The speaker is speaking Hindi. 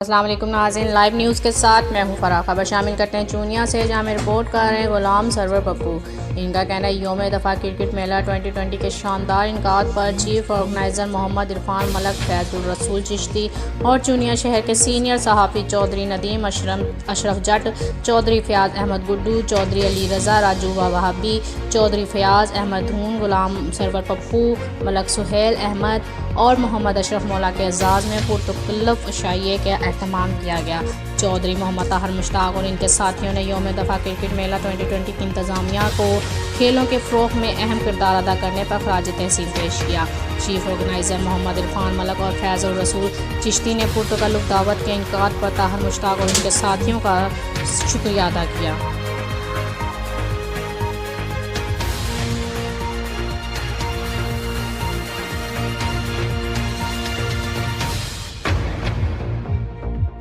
अस्सलाम वालेकुम नाज़रीन, लाइव न्यूज़ के साथ मैं हूं फराह। खबर शामिल करते हैं चूनिया से, जहां में रिपोर्ट कर रहे हैं गुलाम सरवर पप्पू। इनका कहना है योम दफ़ा क्रिकेट मेला 2020 के शानदार इनकाद पर चीफ ऑर्गेनाइज़र मोहम्मद इरफान मलक, फैज़ुल रसूल चिश्ती और चूनिया शहर के सीनियर सहाफ़ी चौधरी नदीम अशरफ जट, चौधरी फ़याज़ अहमद गुड्डू, चौधरी अली रज़ा, राजू वहाबी, चौधरी फ़याज़ अहमद धून, गुलाम सरवर पप्पू, मलक सुहेल अहमद और मोहम्मद अशरफ मौला के एजाज़ में पुरतकल्लुफ़ शाइए का एहतमाम किया गया। चौधरी मोहम्मद ताहर मुश्ताक और इनके साथियों ने योम दफ़ा क्रिकेट मेला 2020 की इंतज़ामिया को खेलों के फ़रोग़ में अहम किरदार अदा करने पर ख़राज तहसीन पेश किया। चीफ ऑर्गेनाइज़र मोहम्मद इरफान मलक और फैज़ुल रसूल चिश्ती ने पुरतकल्लुफ़ दावत के इनकार पर ताहर मुश्ताक और इनके साथियों का शुक्रिया अदा किया।